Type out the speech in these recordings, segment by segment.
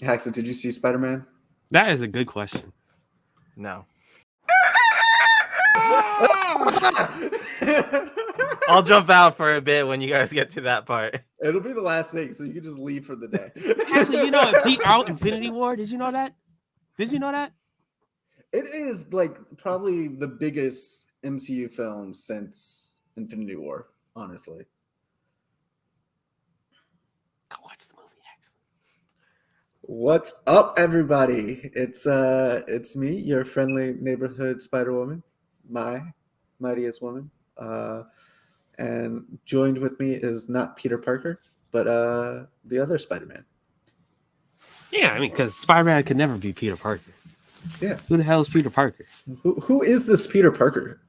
Haxa, did you see Spider-Man? That is a good question. No. I'll jump out for a bit when you guys get to that part. It'll be the last thing, so you can just leave for the day. Actually, you know, it beat out Infinity War. Did you know that? Did you know that? It is like probably the biggest MCU film since Infinity War, honestly. Go watch the movie. What's up, everybody? It's me, your friendly neighborhood Spider-Woman, my mightiest woman. And joined with me is not Peter Parker, but the other Spider-Man. Yeah, I mean, because Spider-Man could never be Peter Parker. Yeah. Who the hell is Peter Parker? Who is this Peter Parker?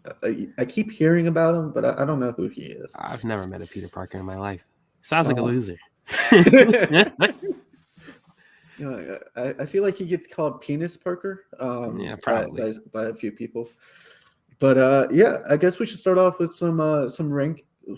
I keep hearing about him, but I don't know who he is. I've never met a Peter Parker in my life. Sounds like a loser. You know, I feel like he gets called Penis Parker. Yeah, probably by a few people. But yeah, I guess we should start off with some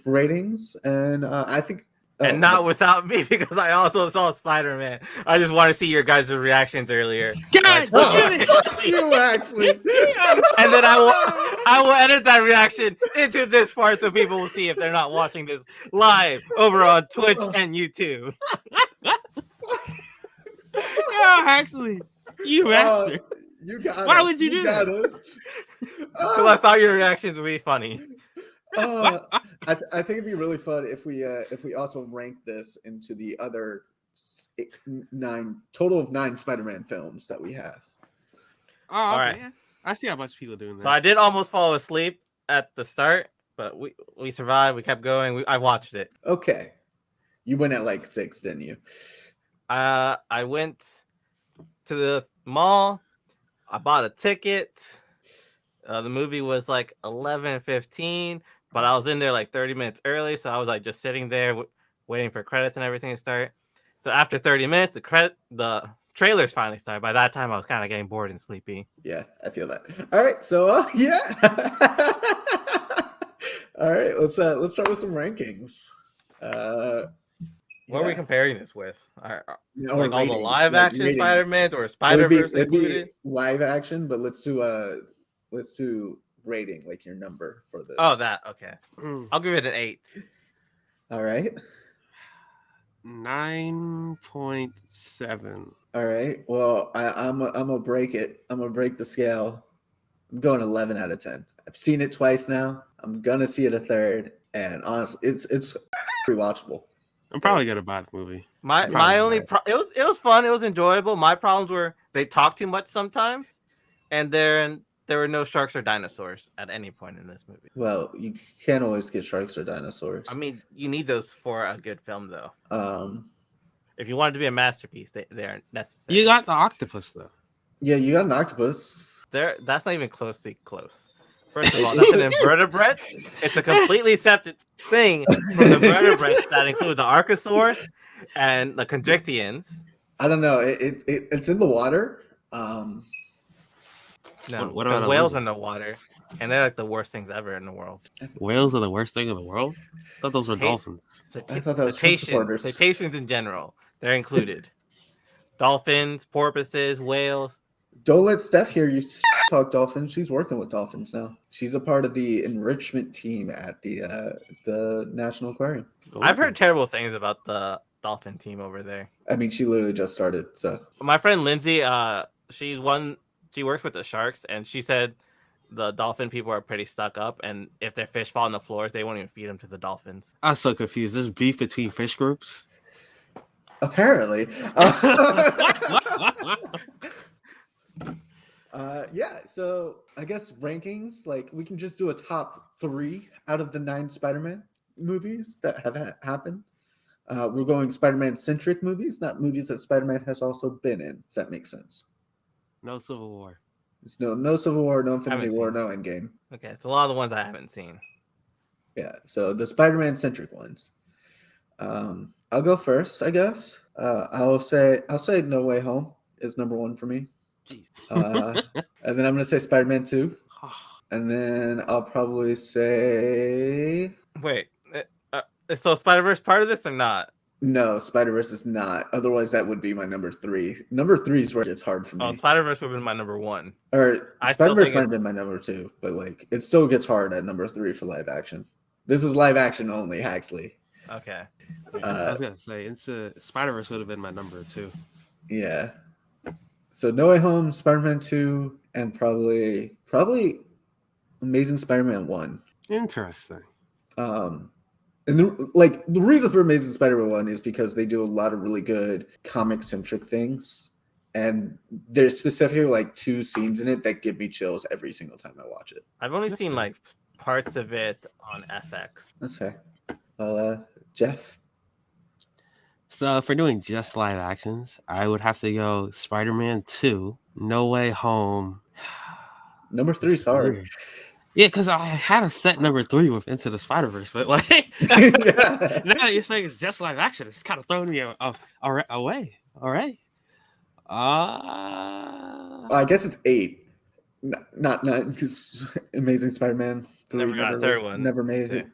ratings, and I think. And not without me, because I also saw Spider-Man. I just want to see your guys' reactions earlier. God, fuck you, actually. And then I will edit that reaction into this part so people will see if they're not watching this live over on Twitch and YouTube. Yeah, actually, you bastard. You got Why us. would you do that? Because I thought your reactions would be funny. I think it'd be really fun if we also rank this into the other total of 9 Spider-Man films that we have. Oh, okay. All right. Yeah. I see how much people are doing that. So I did almost fall asleep at the start, but we survived. We kept going. I watched it. Okay, you went at like 6, didn't you? I went to the mall. I bought a ticket. The movie was like 11:15, but I was in there like 30 minutes early, so I was like just sitting there waiting for credits and everything to start. So after 30 minutes, the trailers finally started. By that time, I was kind of getting bored and sleepy. Yeah, I feel that. All right, so yeah. All right, let's start with some rankings. What are we comparing this with? Like ratings, all the live action Spider-Man or Spider-Verse included? Live action, but let's do rating, like your number for this. Oh, that okay. I'll give it an 8. All right. 9.7. All right. Well, I'm gonna break it. I'm gonna break the scale. I'm going 11 out of 10. I've seen it twice now. I'm gonna see it a third, and honestly, it's rewatchable. I'm probably gonna buy the movie. My only it was fun. It was enjoyable. My problems were they talk too much sometimes, and there were no sharks or dinosaurs at any point in this movie. Well, you can't always get sharks or dinosaurs. I mean, you need those for a good film, though. If you want it to be a masterpiece, they aren't necessary. You got the octopus, though. Yeah, you got an octopus. That's not even closely close. First of all, that's an invertebrate. It's a completely separate thing from the vertebrates that include the archosaurs and the constrictians. I don't know. It's in the water. No, what about whales in the water, and they're like the worst things ever in the world. Whales are the worst thing in the world? I thought those were dolphins. I thought that was cetaceans. Cetaceans in general, they're included. Dolphins, porpoises, whales. Don't let Steph hear you talk dolphins. She's working with dolphins now. She's a part of the enrichment team at the National Aquarium. I've heard terrible things about the dolphin team over there. I mean, she literally just started. So my friend Lindsay, she works with the sharks, and she said the dolphin people are pretty stuck up, and if their fish fall on the floors, they won't even feed them to the dolphins. I'm so confused. There's beef between fish groups? Apparently. Yeah, so I guess rankings, like we can just do a top 3 out of the 9 Spider-Man movies that have happened. We're going Spider-Man centric movies, not movies that Spider-Man has also been in. If that makes sense. No Civil War. There's no Civil War, no Infinity War, no Endgame. Okay, it's a lot of the ones I haven't seen. Yeah, so the Spider-Man centric ones. I'll go first, I guess. I'll say No Way Home is number 1 for me. And then I'm gonna say Spider-Man 2, and then I'll probably say. Wait, so Spider-Verse part of this or not? No, Spider-Verse is not. Otherwise, that would be my number 3. Number 3 is where it's hard for me. Spider-Verse would have been my number 1. Or I still Spider-Verse think might have been my number 2, but like it still gets hard at number 3 for live action. This is live action only, Haxley. Okay. I was gonna say Spider-Verse would have been my number 2. Yeah. So No Way Home, Spider-Man 2, and probably Amazing Spider-Man 1. Interesting. And the reason for Amazing Spider-Man 1 is because they do a lot of really good comic-centric things. And there's specifically like 2 scenes in it that give me chills every single time I watch it. I've only seen like parts of it on FX. That's fair. Jeff? So if we're doing just live actions, I would have to go Spider-Man 2, No Way Home. Number 3 is hard. Yeah, because I had a set number 3 with Into the Spider-Verse, but like Yeah. now that you're saying it's just live action, it's kind of throwing me away. All right. I guess it's 8. Not 9, because Amazing Spider-Man 3 Never got a third one. Never made it.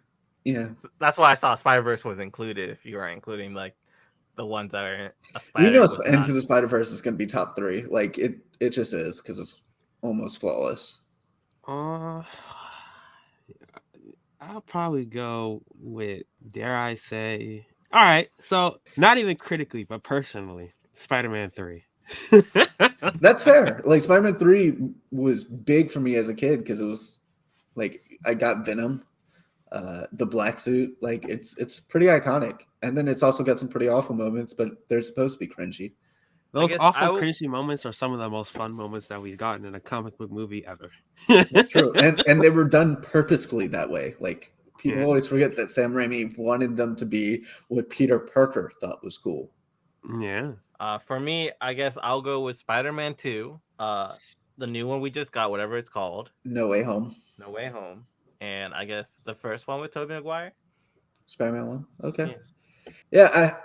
Yeah. That's why I thought Spider-Verse was included. If you were including like the ones that are a spider, You know, Into the Spider-Verse is going to be top 3. Like it just is because it's almost flawless. I'll probably go with, dare I say, all right. So not even critically, but personally, Spider-Man 3. That's fair. Like Spider-Man 3 was big for me as a kid because it was like I got Venom, the black suit. Like it's pretty iconic, and then it's also got some pretty awful moments, but they're supposed to be cringy. Those awful, cringy moments are some of the most fun moments that we've gotten in a comic book movie ever. That's true, and they were done purposefully that way. Like people always forget that Sam Raimi wanted them to be what Peter Parker thought was cool. Yeah. For me, I guess I'll go with Spider-Man 2, the new one we just got, whatever it's called. No Way Home. No Way Home. And I guess the first one with Tobey Maguire. Spider-Man 1. Okay. Yeah,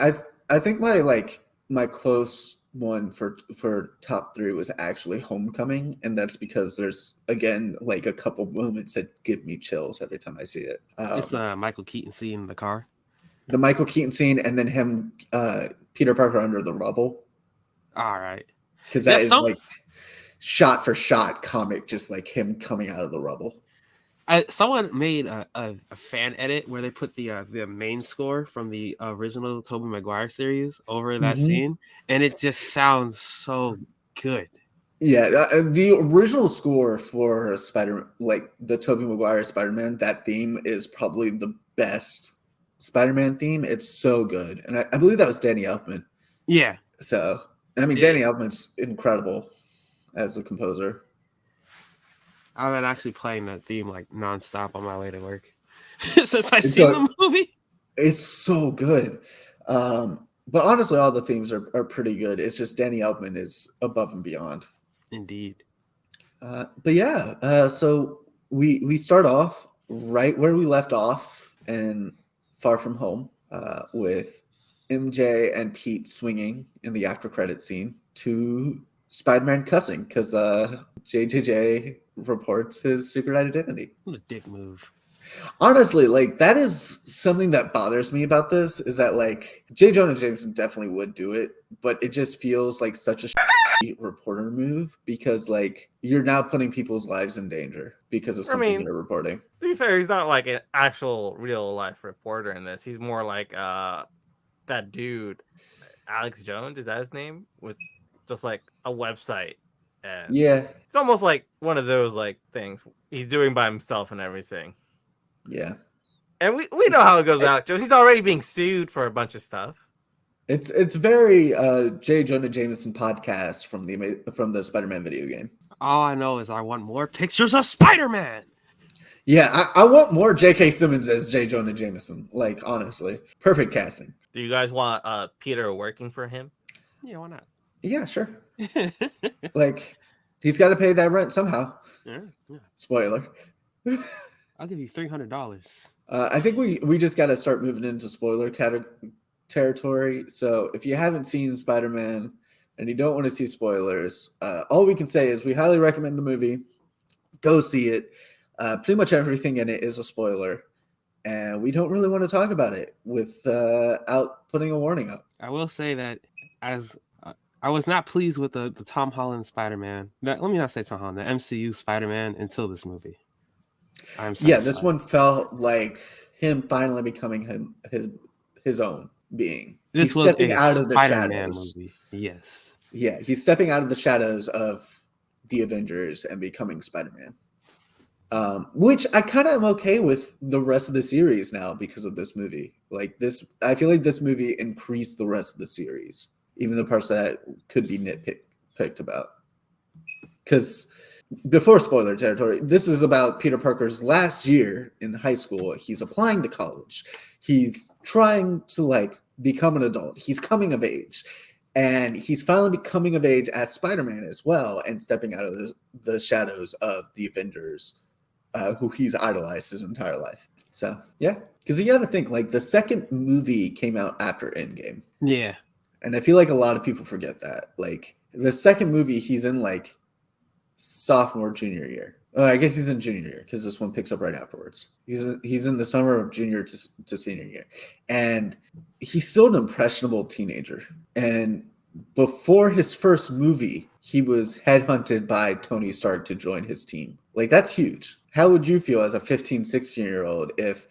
I think my close one for top 3 was actually Homecoming, and that's because there's again like a couple moments that give me chills every time I see it. It's the Michael Keaton scene in the car. The Michael Keaton scene, and then him, Peter Parker under the rubble. All right, because that is like shot for shot comic, just like him coming out of the rubble. Someone made a fan edit where they put the main score from the original Tobey Maguire series over that scene, and it just sounds so good. Yeah, the original score for the Tobey Maguire Spider-Man, that theme is probably the best Spider-Man theme. It's so good, and I believe that was Danny Elfman. Yeah. So I mean, Danny Elfman's incredible as a composer. I've been actually playing that theme like nonstop on my way to work since I seen the movie. It's so good. But honestly, all the themes are pretty good. It's just Danny Elfman is above and beyond. Indeed. But yeah, so we start off right where we left off in Far From Home, with MJ and Pete swinging in the after credit scene to Spider-Man cussing because JJJ reports his secret identity. What a dick move. Honestly, like that is something that bothers me about this, is that like J. Jonah Jameson definitely would do it, but it just feels like such a reporter move because like you're now putting people's lives in danger because of something they're reporting. To be fair, he's not like an actual real life reporter in this. He's more like that dude, Alex Jones, is that his name? With just like a website. And yeah, it's almost like one of those like things he's doing by himself and everything. Yeah, and we know how it goes out. He's already being sued for a bunch of stuff. It's very J. Jonah Jameson podcast from the Spider-Man video game. All I know is I want more pictures of Spider-Man. Yeah, I want more J.K. Simmons as J. Jonah Jameson. Like honestly, perfect casting. Do you guys want Peter working for him? Yeah, why not? Yeah, sure. Like, he's got to pay that rent somehow. Yeah. Spoiler. I'll give you $300. I think we just got to start moving into spoiler territory. So if you haven't seen Spider-Man and you don't want to see spoilers, all we can say is we highly recommend the movie. Go see it. Pretty much everything in it is a spoiler. And we don't really want to talk about it without putting a warning up. I will say that as I was not pleased with the Tom Holland Spider-Man. Let me not say Tom Holland, the MCU Spider-Man until this movie. I'm satisfied. Yeah, this one felt like him finally becoming his own being. This he's was stepping a out of the Spider-Man shadows. movie. Yes. Yeah, he's stepping out of the shadows of the Avengers and becoming Spider-Man. Which I kind of am okay with the rest of the series now because of this movie. Like this, I feel like this movie increased the rest of the series, even the parts that could be nitpicked about. Because before spoiler territory, this is about Peter Parker's last year in high school. He's applying to college. He's trying to like become an adult. He's coming of age. And he's finally becoming of age as Spider-Man as well and stepping out of the shadows of the Avengers, who he's idolized his entire life. So, yeah. Because you got to think, like, the second movie came out after Endgame. Yeah. And I feel like a lot of people forget that. Like, the second movie, he's in, like, sophomore, junior year. I guess he's in junior year because this one picks up right afterwards. He's in the summer of junior to senior year. And he's still an impressionable teenager. And before his first movie, he was headhunted by Tony Stark to join his team. Like, that's huge. How would you feel as a 15, 16-year-old if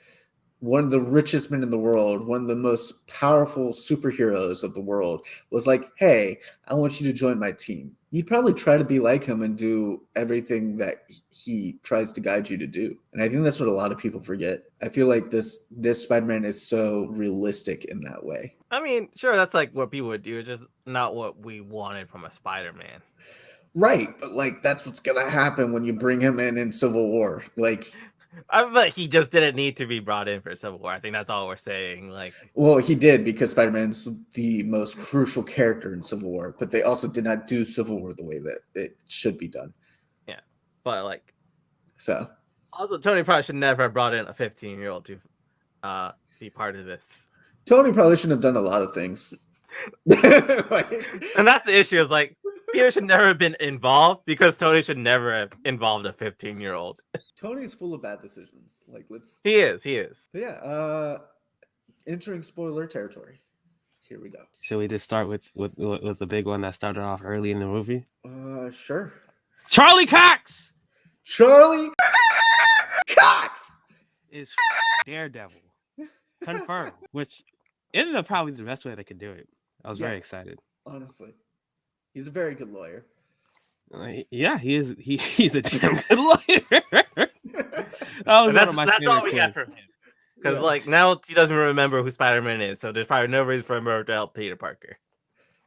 one of the richest men in the world, one of the most powerful superheroes of the world was like, hey, I want you to join my team? You'd probably try to be like him and do everything that he tries to guide you to do. And I think that's what a lot of people forget. I feel like this Spider-Man is so realistic in that way. I mean, sure, that's like what people would do. It's just not what we wanted from a Spider-Man. Right, but like that's what's gonna happen when you bring him in Civil War. Like, but he just didn't need to be brought in for Civil War. I think that's all we're saying. Like, well, he did because Spider-Man's the most crucial character in Civil War, but they also did not do Civil War the way that it should be done. Yeah, but like, so also Tony probably should never have brought in a 15-year-old to be part of this. Tony probably shouldn't have done a lot of things. And that's the issue. Is like Peter should never have been involved because Tony should never have involved a 15-year-old. Tony's full of bad decisions. Like, He is. But yeah, entering spoiler territory. Here we go. Should we just start with the big one that started off early in the movie? Sure. Charlie Cox! Charlie Cox is Daredevil. Confirmed. Which isn't probably the best way they could do it. I was very excited. Honestly. He's a very good lawyer. Yeah, he is. He's a damn good lawyer. That was one of my favorite all we got from him. Because like now he doesn't remember who Spider-Man is, so there's probably no reason for him to help Peter Parker.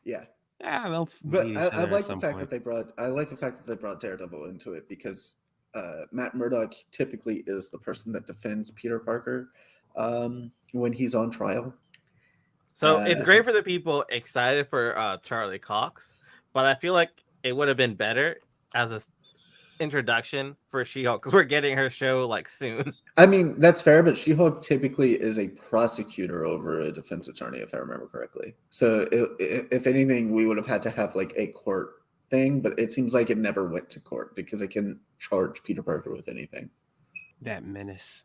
Yeah. Yeah, but I like the fact that they brought Daredevil into it because Matt Murdock typically is the person that defends Peter Parker when he's on trial. So it's great for the people excited for Charlie Cox, but I feel like it would have been better as an introduction for She-Hulk because we're getting her show like soon. I mean, that's fair, but She-Hulk typically is a prosecutor over a defense attorney, if I remember correctly. So if anything, we would have had to have like a court thing, but it seems like it never went to court because it can charge Peter Parker with anything. That menace.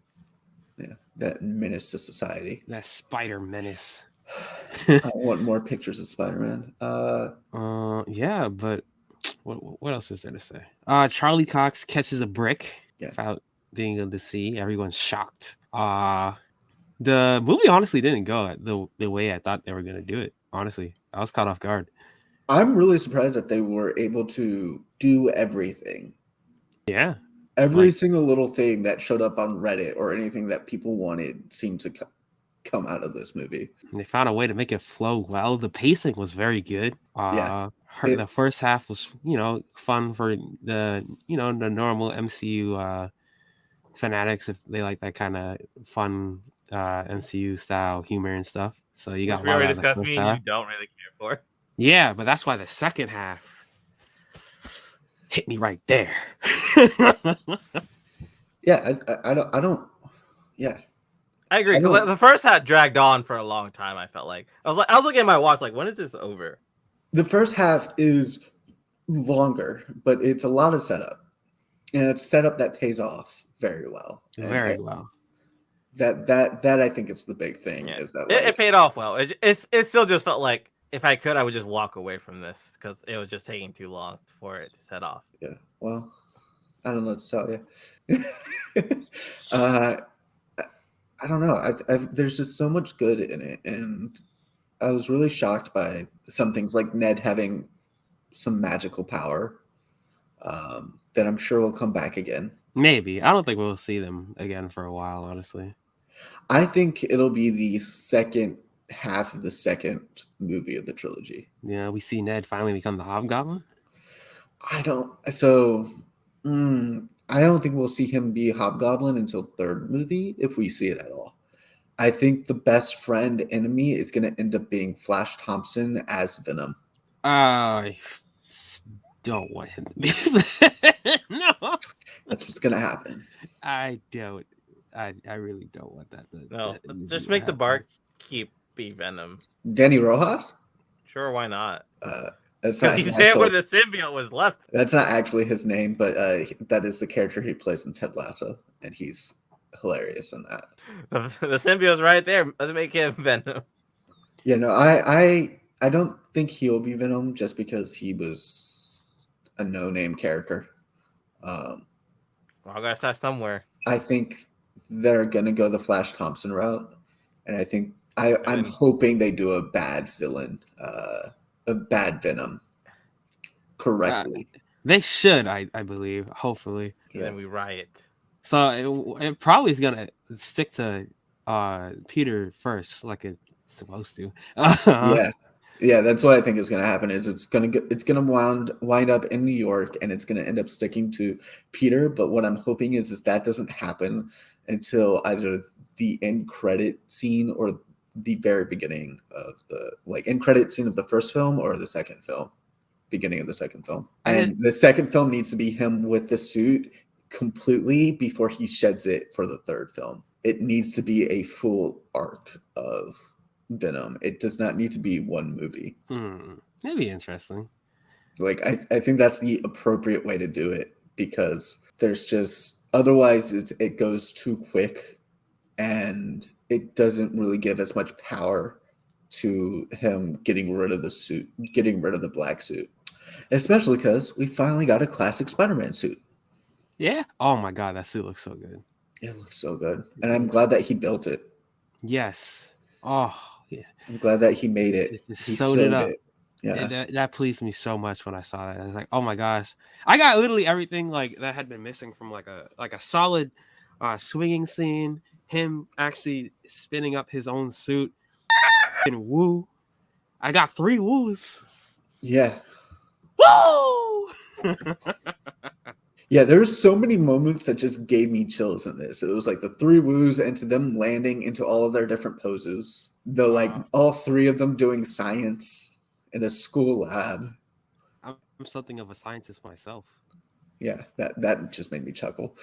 Yeah, that menace to society. That spider menace. I want more pictures of Spider-Man. Yeah, but what else is there to say? Charlie Cox catches a brick without being able to see. Everyone's shocked. The movie honestly didn't go the way I thought they were gonna do it. Honestly, I was caught off guard. I'm really surprised that they were able to do everything. Yeah. Every single little thing that showed up on Reddit or anything that people wanted seemed to come out of this movie. And they found a way to make it flow well. The pacing was very good. The first half was, fun for the normal MCU fanatics if they like that kind of fun MCU style humor and stuff. So you got. We already discussed me. You don't really care for. Yeah, but that's why the second half hit me right there. Yeah, I don't. Yeah. I agree because the first half dragged on for a long time. I felt like I was looking at my watch like, when is this over? The first half is longer, but it's a lot of setup, and it's setup that pays off very well. That I think is the big thing. Yeah. Is that It paid off well. It still just felt like if I could, I would just walk away from this because it was just taking too long for it to set off. Yeah. Well, I don't know what to tell you. I don't know. There's just so much good in it, and I was really shocked by some things like Ned having some magical power that I'm sure will come back again. Maybe. I don't think we'll see them again for a while, honestly. I think it'll be the second half of the second movie of the trilogy. Yeah, we see Ned finally become the Hobgoblin. I don't think we'll see him be Hobgoblin until third movie, if we see it at all. I think the best friend enemy is going to end up being Flash Thompson as Venom. I don't want him to be. No, that's what's going to happen. I don't. I really don't want that. No, just make the barkeep be Venom. Danny Rojas? Sure, why not? That's not he's there when the symbiote was left. That's not actually his name, but that is the character he plays in Ted Lasso, and he's hilarious in that. The symbiote's right there. Let's make him Venom. Yeah, no, I don't think he'll be Venom just because he was a no-name character. I gotta start somewhere. I think they're gonna go the Flash Thompson route, and I think I'm hoping they do a bad villain, a bad Venom, correctly. They should, I believe, hopefully. And then we riot. So it probably is gonna stick to Peter first, like it's supposed to. Yeah, that's what I think is gonna happen. Is it's gonna wind up in New York, and it's gonna end up sticking to Peter. But what I'm hoping is that doesn't happen until either the end credit scene or the very beginning of the end credit scene of the first film or the second film, beginning of the second film. And the second film needs to be him with the suit completely before he sheds it for the third film. It needs to be a full arc of Venom. It does not need to be one movie. That'd be interesting. I think that's the appropriate way to do it, because there's just otherwise it goes too quick and it doesn't really give as much power to him getting rid of the suit, getting rid of the black suit, especially because we finally got a classic Spider-Man suit. Yeah. Oh my God, that suit looks so good. It looks so good, and I'm glad that he built it. Yes. Oh yeah. I'm glad that he made it. He sewed it up. Yeah. That pleased me so much when I saw that. I was like, oh my gosh, I got literally everything that had been missing from like a solid swinging scene. Him actually spinning up his own suit and woo. I got 3 woos. Yeah. Woo! Yeah, there's so many moments that just gave me chills in this. It was like the 3 woos into them landing into all of their different poses. All 3 of them doing science in a school lab. I'm something of a scientist myself. Yeah, that just made me chuckle.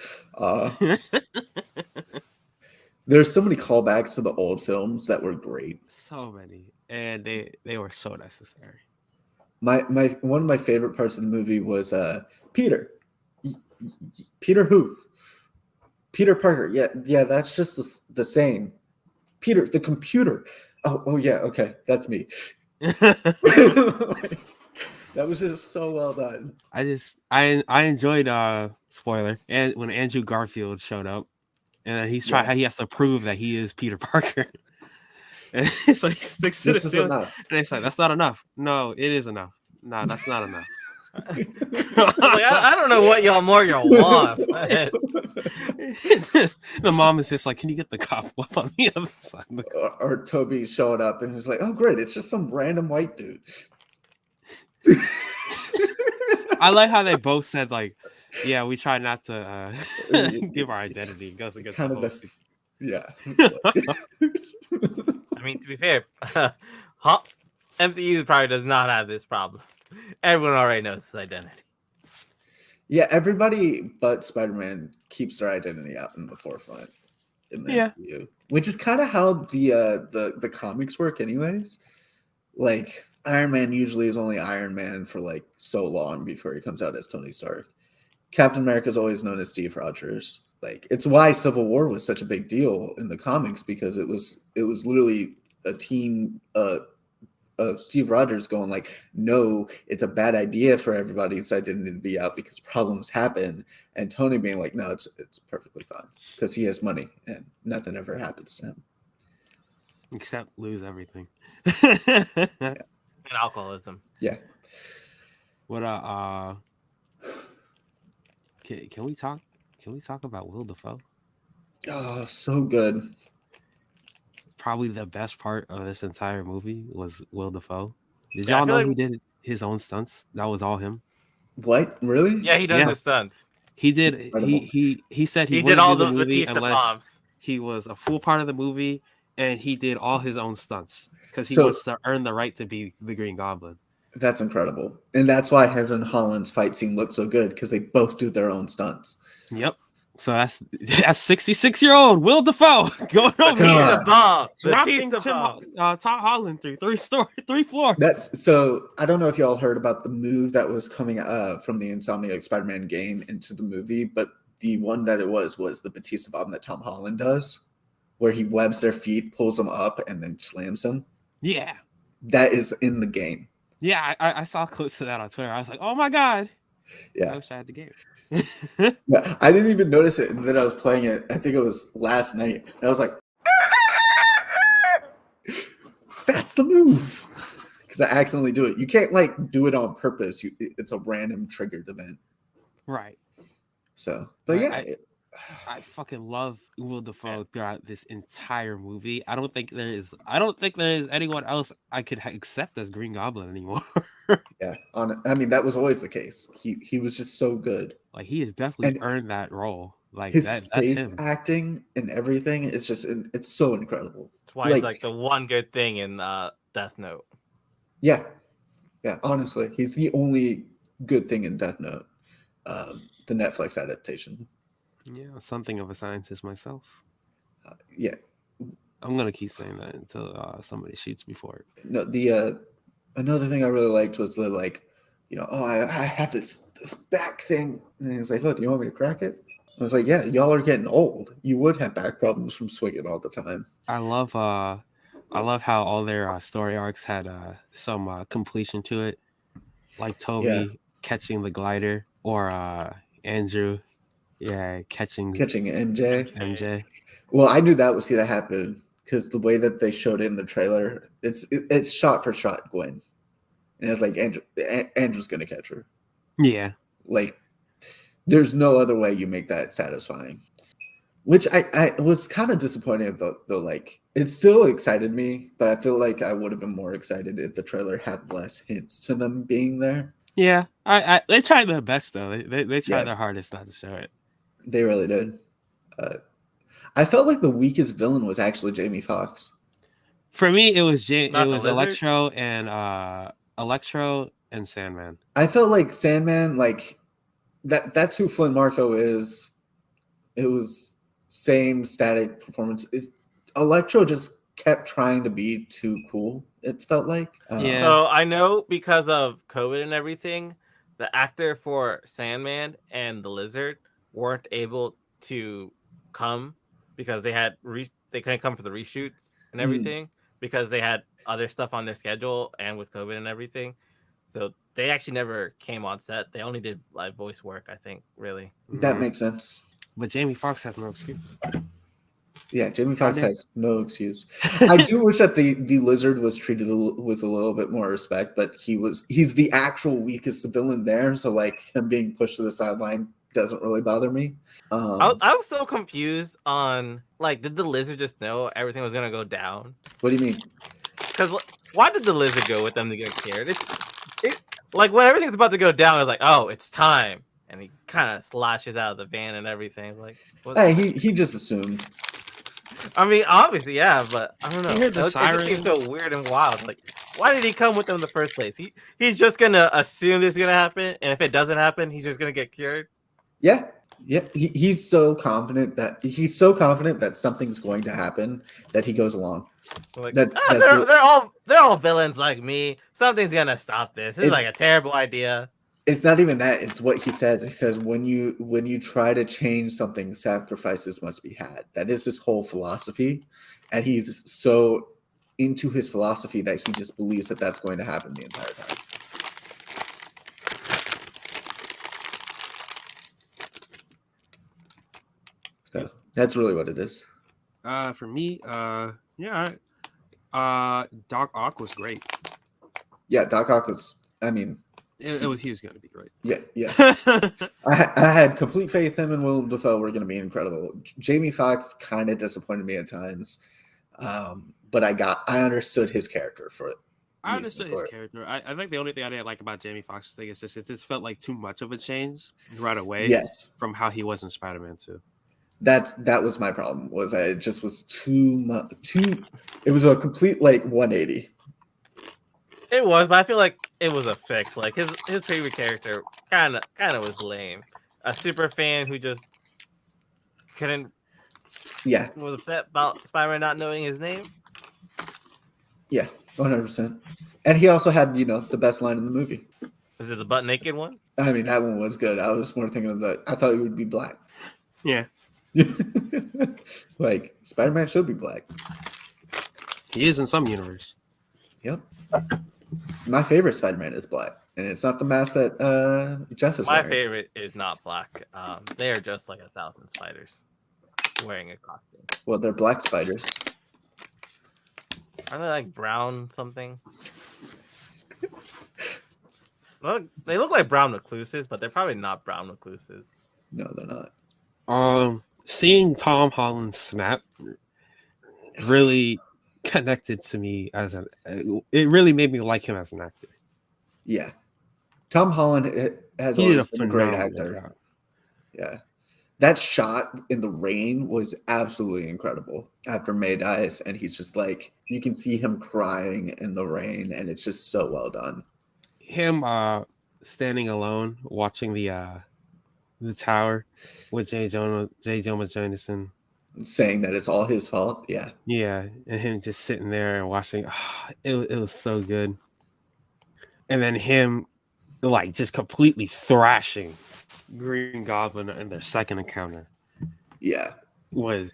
There's so many callbacks to the old films that were great. So many, and they were so necessary. My one of my favorite parts of the movie was Peter. Peter who? Peter Parker. Yeah, that's just the same. Peter, the computer. Oh yeah, okay, that's me. That was just so well done. I enjoyed spoiler, and when Andrew Garfield showed up, and he has to prove that he is Peter Parker. And so he sticks to this is enough. And it's like, that's not enough. No, it is enough. No, that's not enough. I don't know what y'all want. The mom is just like, can you get the cop up on the other side? Or Toby showed up and he's like, oh great, it's just some random white dude. I like how they both said yeah, we try not to give our identity. It goes against kind the of yeah. I mean, to be fair, MCU probably does not have this problem. Everyone already knows his identity. Yeah, everybody but Spider-Man keeps their identity out in the forefront in the MCU, which is kind of how the comics work, anyways. Like Iron Man usually is only Iron Man for so long before he comes out as Tony Stark. Captain America is always known as Steve Rogers. Like it's why Civil War was such a big deal in the comics, because it was literally a team of Steve Rogers going like, no, it's a bad idea for everybody's identity to be out because problems happen, and Tony being like, no, it's perfectly fine because he has money and nothing ever happens to him except lose everything. And alcoholism. Yeah. What can we talk about Will Dafoe? Oh, so good. Probably the best part of this entire movie was Will Dafoe. Did Yeah, I y'all feel know like- he did his own stunts? That was all him. What? Really? Yeah, he does Yeah. his stunts. He did. Incredible. He said he He did wouldn't all do the those movie Batista unless bombs. he was a full part of the movie, and he did all his own stunts because he So- wants to earn the right to be the Green Goblin. That's incredible. And that's why his and Holland's fight scene looks so good, because they both do their own stunts. Yep. So that's 66-year-old Will Dafoe going over Batista God. bomb. dropping Batista Tim, bomb. Tom Holland through three floors. So I don't know if y'all heard about the move that was coming from the Insomniac Spider-Man game into the movie, but the one that it was the Batista bomb that Tom Holland does, where he webs their feet, pulls them up, and then slams them. Yeah. That is in the game. Yeah, I saw clips of that on Twitter. I was like, oh my God. Yeah. I wish I had the game. Yeah, I didn't even notice it, and then I was playing it. I think it was last night. And I was like, "That's the move," because I accidentally do it. You can't like do it on purpose. It's a random triggered event. Right. So, but yeah, I fucking love Will Dafoe throughout this entire movie. I don't think there is anyone else I could accept as Green Goblin anymore. yeah. I mean, that was always the case. He was just so good. Like he has definitely And earned that role. Like His that's face him. acting and everything is just it's so incredible. That's why he's like the one good thing in Death Note. Yeah, honestly, he's the only good thing in Death Note, the Netflix adaptation. Yeah, something of a scientist myself. Yeah, I'm gonna keep saying that until somebody shoots me for it. no, the another thing I really liked was the like, I have this back thing, and he's like, "Oh, do you want me to crack it?" I was like, "Yeah, y'all are getting old. You would have back problems from swinging all the time." I love how all their story arcs had some completion to it, like Toby catching the glider or Andrew, catching MJ. Well, I knew that was going to happen because the way that they showed it in the trailer, it's shot for shot Gwen, and it's like Andrew's going to catch her. Yeah, like there's no other way you make that satisfying. Which I was kind of disappointed though. Like it still excited me, but I feel like I would have been more excited if the trailer had less hints to them being there. Yeah, they tried their best though. They tried their hardest not to show it. They really did. I felt like the weakest villain was actually Jamie Foxx. For me, it was Electro and Sandman. I felt like Sandman, like that's who Flynn Marco is. It was same static performance. Electro just kept trying to be too cool. It felt like. Yeah. So I know because of COVID and everything, the actor for Sandman and the Lizard weren't able to come because they couldn't come for the reshoots and everything because they had other stuff on their schedule and with COVID and everything. So they actually never came on set. They only did live voice work, I think, really. That makes sense. But Jamie Foxx has no excuse. Yeah, Jamie Foxx has no excuse. I do wish that the Lizard was treated with a little bit more respect, but he's the actual weakest villain there, so like him being pushed to the sideline doesn't really bother me. I was so confused on like, did the Lizard just know everything was gonna go down? What do you mean? Because why did the Lizard go with them to get scared? It like when everything's about to go down, it's like, oh, it's time, and he kind of slashes out of the van and everything. Like, hey, he just assumed. I mean, obviously, yeah, but I don't know. You heard the It just seems so weird and wild. Like, why did he come with them in the first place? He's just gonna assume this is gonna happen, and if it doesn't happen, he's just gonna get cured. Yeah. He's so confident that something's going to happen that he goes along. Like, They're all villains like me. Something's gonna stop this. This is like a terrible idea. It's not even that. It's what he says. He says when you try to change something, sacrifices must be had. That is his whole philosophy, and he's so into his philosophy that he just believes that that's going to happen the entire time. So that's really what it is. For me, Doc Ock was great. Yeah, Doc Ock was. I mean, he was going to be great. Yeah. I had complete faith him and Willem Dafoe were going to be incredible. Jamie Foxx kind of disappointed me at times, but I understood his character for it. I understood his character. I think the only thing I didn't like about Jamie Foxx's thing is it just felt like too much of a change right away. Yes, from how he was in Spider-Man 2. That was my problem. Was it just was too much? It was a complete 180. It was, but I feel like it was a fix. Like his favorite character kind of was lame. A super fan who just couldn't. Yeah, was upset about Spider-Man not knowing his name. Yeah, 100%. And he also had the best line in the movie. Was it the butt naked one? I mean, that one was good. I was more thinking of that. I thought he would be black. Yeah. Spider-Man should be black. He is in some universe. Yep. My favorite Spider-Man is black, and it's not the mask that Jeff is wearing. My favorite is not black. They are just like 1,000 spiders wearing a costume. Well, they're black spiders. Are they like brown something? Look, they look like brown recluses, but they're probably not brown recluses. No, they're not. Seeing Tom Holland snap really connected to me it really made me like him as an actor. Yeah. Tom Holland has always been a great actor. Job. Yeah. That shot in the rain was absolutely incredible after May dies, and he's just you can see him crying in the rain, and it's just so well done. Him standing alone watching the tower with J. Jonah Jameson saying that it's all his fault. Yeah, and him just sitting there and watching. It was so good. And then him just completely thrashing Green Goblin in their second encounter. Yeah, was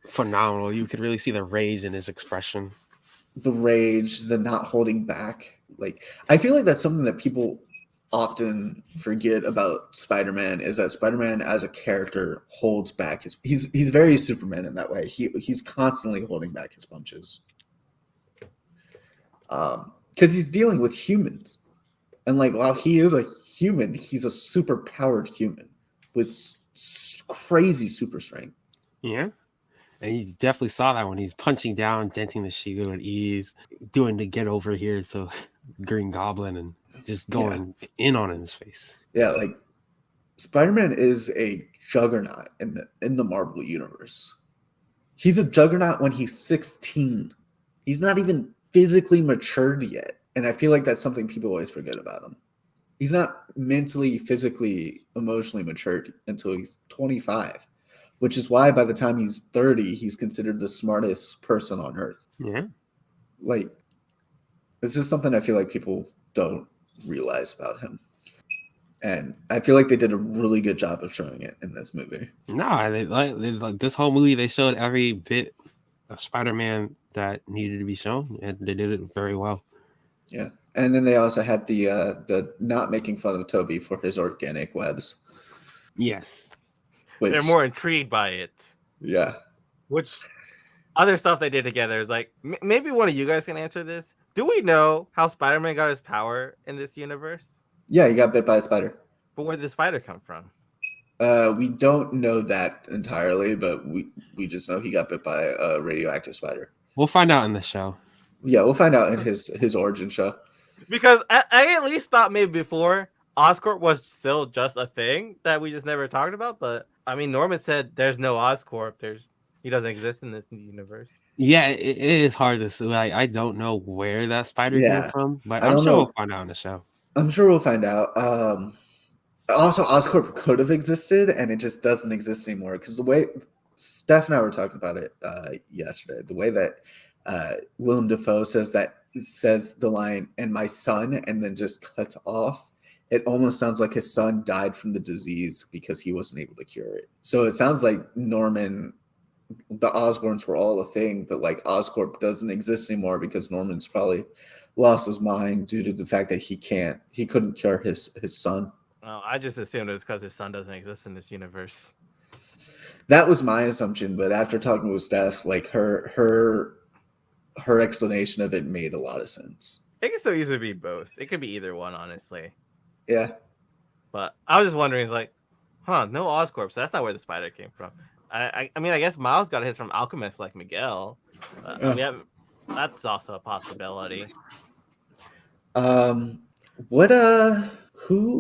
phenomenal. You could really see the rage in his expression. The rage, the not holding back. I feel like that's something that people often forget about Spider-Man, is that Spider-Man as a character holds back he's very Superman in that way. He's constantly holding back his punches. Because he's dealing with humans. And while he is a human, he's a super powered human with crazy super strength. Yeah. And you definitely saw that when he's punching down, denting the shield with ease, doing the get over here to Green Goblin and just going in on his face. Yeah, Spider-Man is a juggernaut in the Marvel universe. He's a juggernaut when he's 16. He's not even physically matured yet. And I feel like that's something people always forget about him. He's not mentally, physically, emotionally matured until he's 25, which is why by the time he's 30, he's considered the smartest person on earth. Yeah. It's just something I feel like people don't realize about him. And I feel like they did a really good job of showing it in this movie. No, they this whole movie, they showed every bit of Spider-Man that needed to be shown, and they did it very well. Yeah. And then they also had the not making fun of Toby for his organic webs. Yes. They're more intrigued by it. Yeah. Which other stuff they did together is maybe one of you guys can answer this. Do we know how Spider-Man got his power in this universe? Yeah, he got bit by a spider. But where did the spider come from? We don't know that entirely, but we just know he got bit by a radioactive spider. We'll find out in the show. Yeah, we'll find out in his origin show. Because I at least thought maybe before Oscorp was still just a thing that we just never talked about. But I mean, Norman said there's no Oscorp. He doesn't exist in this universe. Yeah, it is hard to say. I don't know where that spider came from, but I'm sure we'll find out in the show. I'm sure we'll find out. Also, Oscorp could have existed, and it just doesn't exist anymore. Because the way Steph and I were talking about it yesterday, the way that Willem Dafoe says the line "and my son" and then just cuts off, it almost sounds like his son died from the disease because he wasn't able to cure it. So it sounds like Norman, the Osborns were all a thing, but like Oscorp doesn't exist anymore because Norman's probably lost his mind due to the fact that he couldn't cure his son. Well, I just assumed it was because his son doesn't exist in this universe. That was my assumption, but after talking with Steph, like her explanation of it made a lot of sense. It can so easily be both. It could be either one, honestly. Yeah. But I was just wondering, it's like, no Oscorp, so that's not where the spider came from. I mean, I guess Miles got his from alchemists like Miguel. I mean, that's also a possibility. Who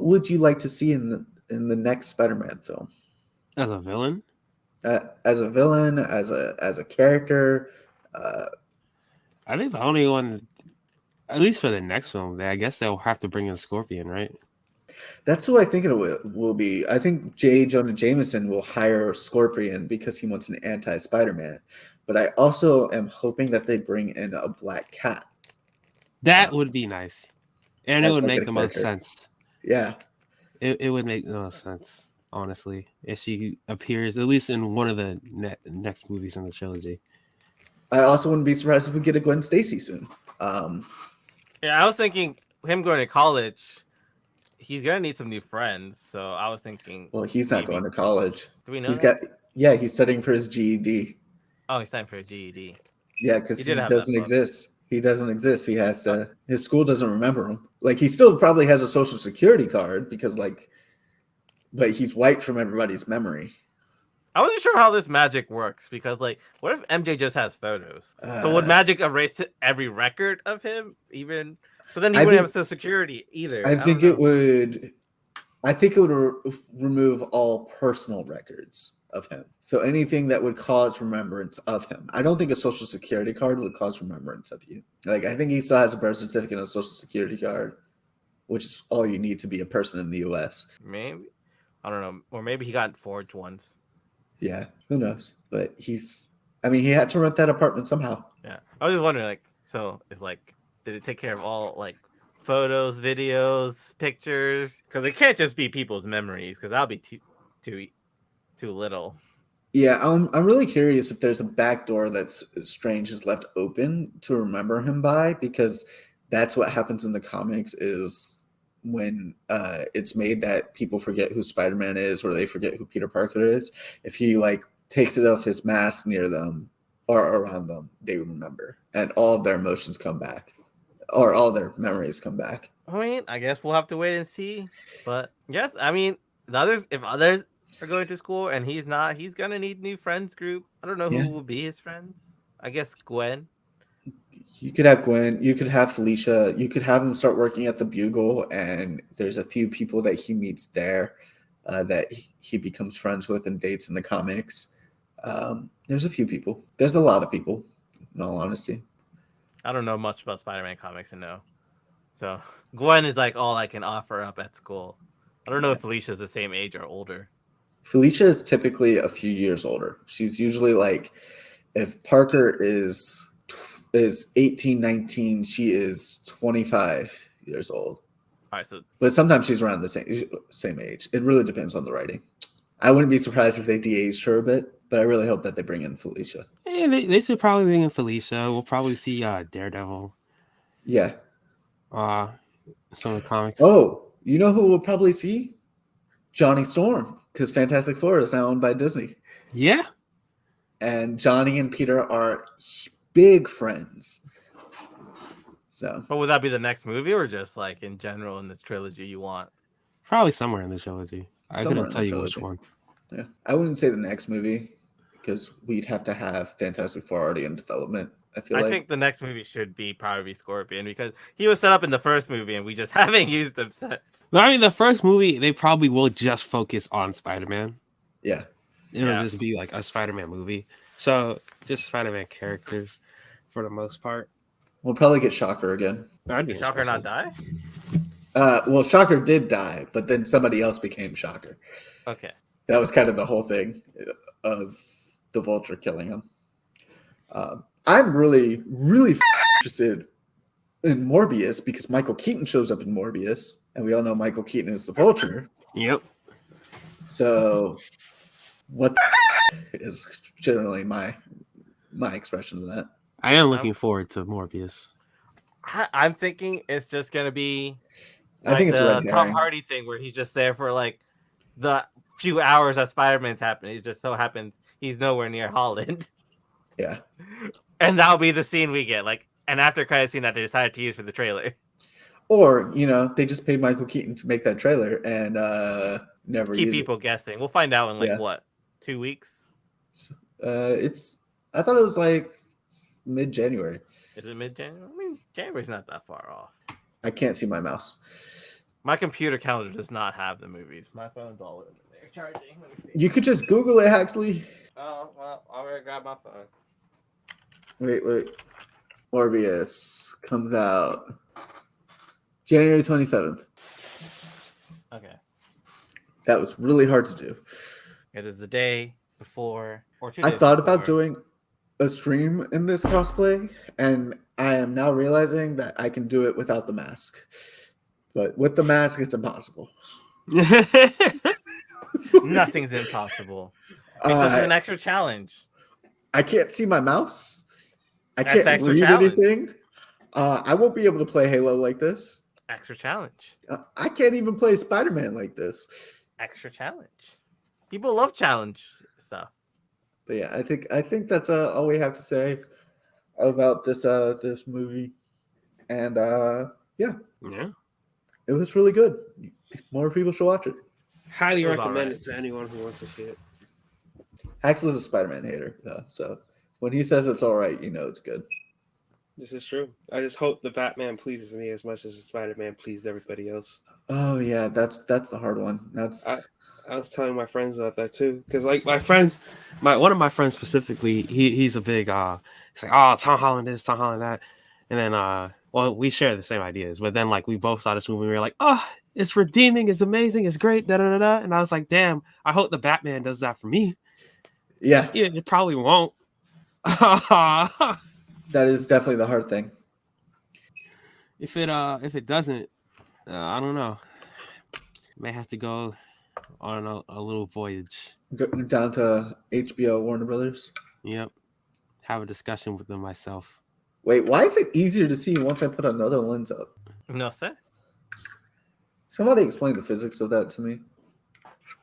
would you like to see in the next Spider-Man film? As a villain? As a villain, as a character. I think the only one, at least for the next film, I guess they'll have to bring in Scorpion, right? That's who I think it will be. I think J. Jonah Jameson will hire Scorpion because he wants an anti-Spider-Man. But I also am hoping that they bring in a Black Cat. That would be nice. And it would like make the most sense. Yeah. It would make the most sense, honestly, if she appears, at least in one of the next movies in the trilogy. I also wouldn't be surprised if we get a Gwen Stacy soon. Yeah, I was thinking him going to college, he's going to need some new friends. So I was thinking... Well, he's not going to college. Do we know he's studying for his GED. Oh, he's studying for a GED. Yeah, because he doesn't exist. He doesn't exist. He has to. His school doesn't remember him. Like, he still probably has a social security card because, like, but he's wiped from everybody's memory. I wasn't sure how this magic works because, like, what if MJ just has photos? So would magic erase every record of him? Even so, then he wouldn't have social security either. I think it would. I think it would remove all personal records of him. So anything that would cause remembrance of him. I don't think a social security card would cause remembrance of you. Like, I think he still has a birth certificate and a social security card, which is all you need to be a person in the U.S. Maybe. I don't know. Or maybe he got forged once. Yeah, who knows? But he had to rent that apartment somehow. Yeah. I was just wondering, like, so it's like, did it take care of all, like, photos, videos, pictures? Because it can't just be people's memories, because that'll be too little. Yeah, I'm really curious if there's a back door that Strange has left open to remember him by, because that's what happens in the comics is when it's made that people forget who Spider-Man is or they forget who Peter Parker is. If he, like, takes it off his mask near them or around them, they remember. And all of their emotions come back. Or all their memories come back. I mean, I guess we'll have to wait and see. But, yes, I mean, if others are going to school and he's not, he's going to need new friends group. I don't know who will be his friends. I guess Gwen. You could have Gwen. You could have Felicia. You could have him start working at the Bugle, and there's a few people that he meets there that he becomes friends with and dates in the comics. There's a few people. There's a lot of people, in all honesty. I don't know much about Spider-Man comics, so Gwen is like all I can offer up at school. I don't know if Felicia's the same age or older. Felicia is typically a few years older. She's usually like, if Parker is 18, 19, she is 25 years old. All right, but sometimes she's around the same age. It really depends on the writing. I wouldn't be surprised if they de-aged her a bit, but I really hope that they bring in Felicia. Yeah, they should probably bring in Felicia. We'll probably see Daredevil. Yeah. Some of the comics. Oh, you know who we'll probably see? Johnny Storm, because Fantastic Four is now owned by Disney. Yeah. And Johnny and Peter are big friends. So. But would that be the next movie or just like in general in this trilogy you want? Probably somewhere in the trilogy. I couldn't tell you which one. Yeah. I wouldn't say the next movie because we'd have to have Fantastic Four already in development. I think the next movie should probably be Scorpion because he was set up in the first movie and we just haven't used him since. But I mean, the first movie, they probably will just focus on Spider-Man. Yeah. It'll just be like a Spider-Man movie. So just Spider-Man characters for the most part. We'll probably get Shocker again. Did Shocker not die? Well, Shocker did die, but then somebody else became Shocker. Okay. That was kind of the whole thing of the Vulture killing him. I'm really, really interested in Morbius because Michael Keaton shows up in Morbius, and we all know Michael Keaton is the Vulture. Yep. So, what is generally my expression of that. I am looking forward to Morbius. I'm thinking it's just gonna be I think it's a red the Tom herring. Hardy thing where he's just there for like the few hours that Spider-Man's happening. He just so happens he's nowhere near Holland. Yeah. And that'll be the scene we get, like an after credit scene that they decided to use for the trailer. Or, they just paid Michael Keaton to make that trailer and never Keep use people guessing. We'll find out in Yeah. what, 2 weeks? I thought it was like mid-January. Is it mid-January? I mean, January's not that far off. I can't see my mouse. My computer calendar does not have the movies. My phone's all over there charging. Let me see. You could just Google it, Huxley. Oh, well, I'll already grab my phone. Wait. Morbius comes out January 27th. Okay. That was really hard to do. It is the day before, or 2 I days thought before. about doing a stream in this cosplay, and I am now realizing that I can do it without the mask. But with the mask, it's impossible. Nothing's impossible. It's just an extra challenge. I can't see my mouse. I That's can't extra read challenge. anything. I won't be able to play Halo like this. Extra challenge. I can't even play Spider-Man like this. Extra challenge. People love challenge stuff. But yeah, I think that's all we have to say about this movie. And yeah, it was really good. More people should watch it. Highly It was recommend alright. it to anyone who wants to see it. Axel's a Spider-Man hater, though, so when he says it's all right, it's good. This is true. I just hope the Batman pleases me as much as the Spider-Man pleased everybody else. Oh yeah, that's the hard one. I was telling my friends about that too, because like my friends, one of my friends specifically, he's a big it's like, oh, Tom Holland this, Tom Holland that, and then well, we share the same ideas, but then like we both saw this movie, and we were like, oh, it's redeeming, it's amazing, it's great, da da da da, and I was like, damn, I hope the Batman does that for me. Yeah, It probably won't. that is definitely the hard thing. If it doesn't, I don't know. May have to go on a little voyage. Go down to HBO Warner Brothers. Yep. Have a discussion with them myself. Wait, why is it easier to see once I put another lens up? No, sir. Somebody explain the physics of that to me.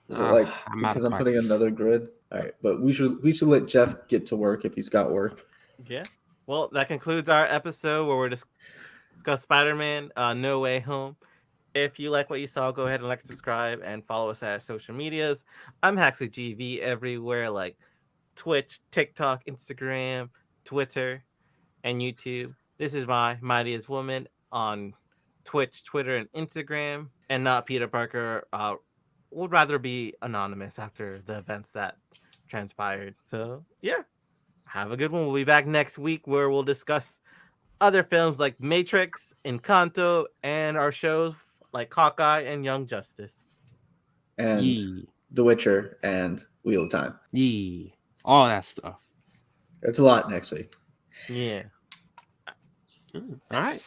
Is it like because I'm putting another grid? All right, but we should let Jeff get to work if he's got work. Yeah. Well, that concludes our episode where we're discuss Spider-Man No Way Home. If you like what you saw, go ahead and like, subscribe, and follow us at our social medias. I'm Haxley GV everywhere, like Twitch, TikTok, Instagram, Twitter, and YouTube. This is my Mightiest Woman on Twitch, Twitter, and Instagram, and not Peter Parker. Would rather be anonymous after the events that transpired. So yeah, have a good one. We'll be back next week where we'll discuss other films like Matrix, Encanto, and our shows like Hawkeye and Young Justice. And The Witcher and Wheel of Time. All that stuff. It's a lot next week. Yeah. All right.